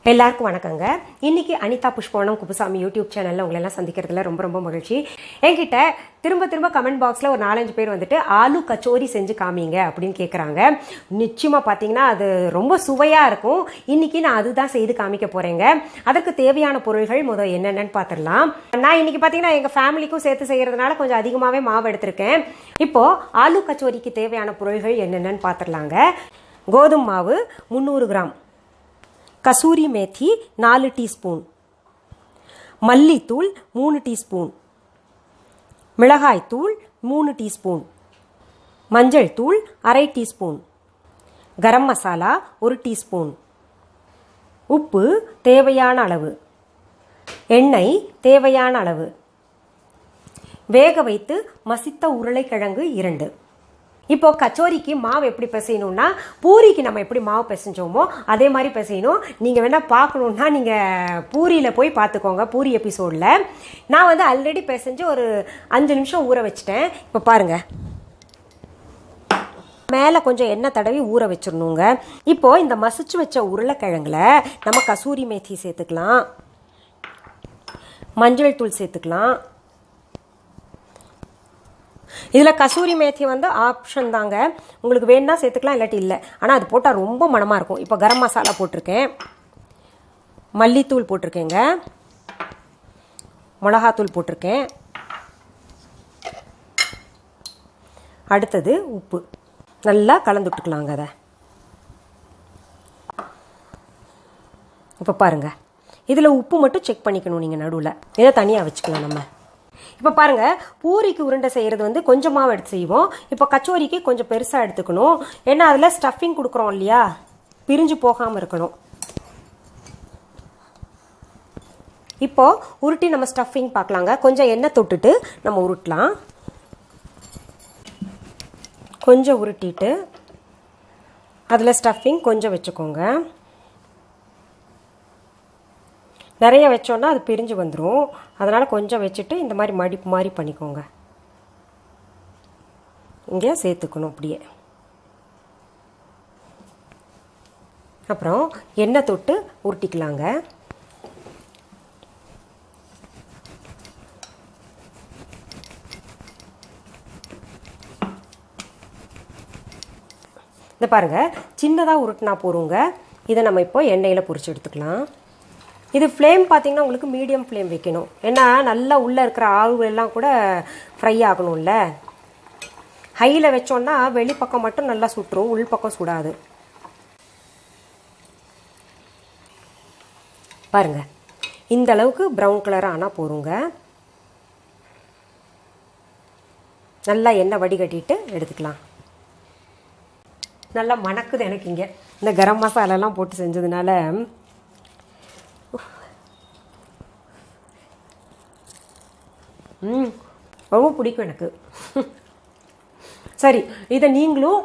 எல்லாருக்கும் வணக்கங்க. இன்னைக்கு அனிதா புஷ்பாவனம்குப்புசாமி யூடியூப் சேனல்ல உங்களை எல்லாம் சந்திக்கிறதுல ரொம்ப ரொம்ப மகிழ்ச்சி. என்கிட்ட திரும்ப கமெண்ட் பாக்ஸ்ல ஒரு 4-5 பேர் வந்துட்டு ஆலு கச்சோரி செஞ்சு காமிங்க அப்படின்னு கேட்குறாங்க. நிச்சயமா பார்த்தீங்கன்னா அது ரொம்ப சுவையா இருக்கும். இன்னைக்கு நான் அதுதான் செய்து காமிக்க போறேங்க. அதற்கு தேவையான பொருள்கள் முதல் என்னென்னு பார்த்துடலாம். நான் இன்னைக்கு பார்த்தீங்கன்னா எங்க ஃபேமிலிக்கும் சேர்த்து செய்யறதுனால கொஞ்சம் அதிகமாகவே மாவு எடுத்திருக்கேன். இப்போ ஆலு கச்சோரிக்கு தேவையான பொருள்கள் என்னென்னு பார்த்துடலாங்க. கோதுமை மாவு 300 கிராம், கசூரி மேத்தி 4 டீஸ்பூன், மல்லித்தூள் 3 டீஸ்பூன், மிளகாய்த்தூள் 3 டீஸ்பூன், மஞ்சள் தூள் 1/2 டீஸ்பூன், கரம் மசாலா 1 டீஸ்பூன், உப்பு தேவையான அளவு, எண்ணெய் தேவையான அளவு, வேக வைத்து மசித்த உருளைக்கிழங்கு 2. இப்போ கச்சோரிக்கு மாவு எப்படி பிசையணும்னா, பூரிக்கு நம்ம எப்படி மாவு பிசைஞ்சோமோ அதே மாதிரி பிசையணும். நீங்கள் வேணால் பார்க்கணுன்னா நீங்கள் பூரியில் போய் பார்த்துக்கோங்க. பூரி எபிசோடில் நான் வந்து ஆல்ரெடி பிசைஞ்சு ஒரு 5 நிமிஷம் ஊற வச்சிட்டேன். இப்போ பாருங்கள், மேலே கொஞ்சம் எண்ணெய் தடவி ஊற வச்சிடணுங்க. இப்போ இந்த மசிச்சு வச்ச உருளைக்கிழங்குல நம்ம கசூரி மேத்தி சேர்த்துக்கலாம், மஞ்சள் தூள் சேர்த்துக்கலாம். இதில் கசூரி மேத்தி வந்து ஆப்ஷன் தாங்க, உங்களுக்கு வேணும்னா சேர்த்துக்கலாம், இல்லாட்டி இல்லை. ஆனால் அது போட்டால் ரொம்ப மணமாக இருக்கும். இப்போ கரம் மசாலா போட்டிருக்கேன், மல்லித்தூள் போட்டிருக்கேங்க, மிளகாத்தூள் போட்டிருக்கேன். அடுத்தது உப்பு. நல்லா கலந்துட்டுக்கலாங்க அதை. இப்போ பாருங்கள், இதில் உப்பு மட்டும் செக் பண்ணிக்கணும் நீங்கள் நடுவில். இதை தனியாக வச்சுக்கலாம் நம்ம. இப்போ பாருங்கள், பூரிக்கு உருண்டை செய்கிறது வந்து கொஞ்சமாக எடுத்து செய்வோம். இப்போ கச்சோரிக்கு கொஞ்சம் பெருசாக எடுத்துக்கணும். ஏன்னா அதில் ஸ்டஃபிங் கொடுக்குறோம் இல்லையா, பிரிஞ்சு போகாமல் இருக்கணும். இப்போ உருட்டி நம்ம ஸ்டஃபிங் பார்க்கலாங்க. கொஞ்சம் எண்ணெய் தொட்டுட்டு நம்ம உருட்டலாம். கொஞ்சம் உருட்டிட்டு அதில் ஸ்டஃபிங் கொஞ்சம் வச்சுக்கோங்க. நிறைய வச்சோன்னா அது பிரிஞ்சு வந்துடும். அதனால் கொஞ்சம் வச்சுட்டு இந்த மாதிரி மடிப்பு மாதிரி பண்ணிக்கோங்க. இங்கே சேர்த்துக்கணும் அப்படியே. அப்புறம் எண்ணெய் தொட்டு உருட்டிக்கலாங்க. இந்த பாருங்கள், சின்னதாக உருட்டினா போருங்க. இதை நம்ம இப்போ எண்ணெயில் பொரிச்சு எடுத்துக்கலாம். இது ஃப்ளேம் பார்த்தீங்கன்னா உங்களுக்கு மீடியம் ஃப்ளேம் வைக்கணும். ஏன்னா நல்லா உள்ளே இருக்கிற ஆவு எல்லாம் கூட ஃப்ரை ஆகணும்ல. ஹையில் வச்சோன்னா வெளிப்பக்கம் மட்டும் நல்லா சுட்டுரும், உள் பக்கம் சுடாது. பாருங்க, இந்த அளவுக்கு ப்ரௌன் கலர் ஆனால் போருங்க. நல்லா எண்ணெய் வடிகட்டிட்டு எடுத்துக்கலாம். நல்லா மணக்குது எனக்கு இங்கே. இந்த கரம் மசாலாலாம் போட்டு செஞ்சதுனால ரொம்ப பிடிக்கும் எனக்கு. சரி, இதை நீங்களும்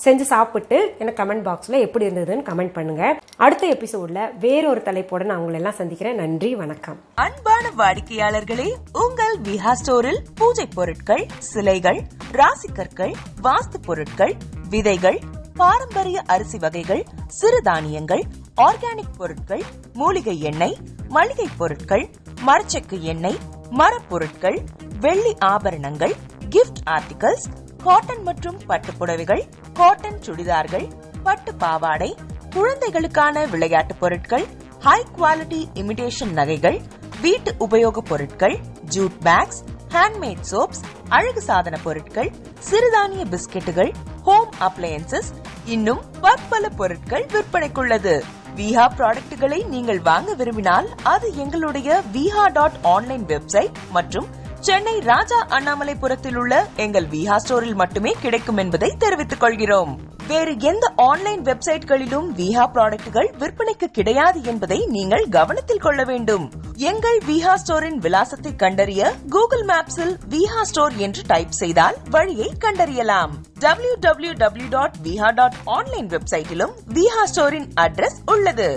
செஞ்சு சாப்பிட்டு எனக்கு கமெண்ட் பாக்ஸில் எப்படி இருந்ததுன்னு கமெண்ட் பண்ணுங்கள். அடுத்த எபிசோடில் வேறொரு தலைப்போட நான் உங்களை எல்லாம் சந்திக்கிறேன். நன்றி, வணக்கம். அன்பான வாடிக்கையாளர்களே, உங்கள் விஹா ஸ்டோரில் பூஜை பொருட்கள், சிலைகள், ராசிக்கற்கள், வாஸ்து பொருட்கள், விதைகள், பாரம்பரிய அரிசி வகைகள், சிறுதானியங்கள், ஆர்கானிக் பொருட்கள், மூலிகை எண்ணெய், மளிகை பொருட்கள், மரச்செக்கு எண்ணெய், மரப்பொருட்கள், வெள்ளி ஆபரணங்கள், கிஃப்ட் ஆர்டிகல்ஸ், காட்டன் மற்றும் பட்டு புடவைகள், காட்டன் சுடிதார்கள், பட்டு பாவாடை, குழந்தைகளுக்கான விளையாட்டு பொருட்கள், ஹை குவாலிட்டி இமிடேஷன் நகைகள், வீட்டு உபயோக பொருட்கள், ஜூட் பேக்ஸ், ஹேண்ட்மேட் சோப்ஸ், அழகு சாதன பொருட்கள், சிறுதானிய பிஸ்கெட்டுகள், ஹோம் அப்ளையன்சஸ், இன்னும் பற்பல பொருட்கள் விற்பனைக்குள்ளது. விஹா ப்ராடக்ட்களை நீங்கள் வாங்க விரும்பினால் அது எங்களுடைய viha.online வெப்சைட் மற்றும் சென்னை ராஜா அண்ணாமலைபுரத்தில் உள்ள எங்கள் விஹா ஸ்டோரில் மட்டுமே கிடைக்கும் என்பதை தெரிவித்துக் கொள்கிறோம். வேறு எந்த ஆன்லைன் வெப்சைட்களிலும் விஹா ப்ராடக்ட்கள் விற்பனைக்கு கிடையாது என்பதை நீங்கள் கவனத்தில் கொள்ள வேண்டும். எங்கள் விஹா ஸ்டோரின் விலாசத்தை கண்டறிய கூகுள் மேப்ஸில் விஹா ஸ்டோர் என்று டைப் செய்தால் வழியை கண்டறியலாம். www.viha.online வெப்சைட்டிலும் விஹா ஸ்டோரின் அட்ரஸ் உள்ளது.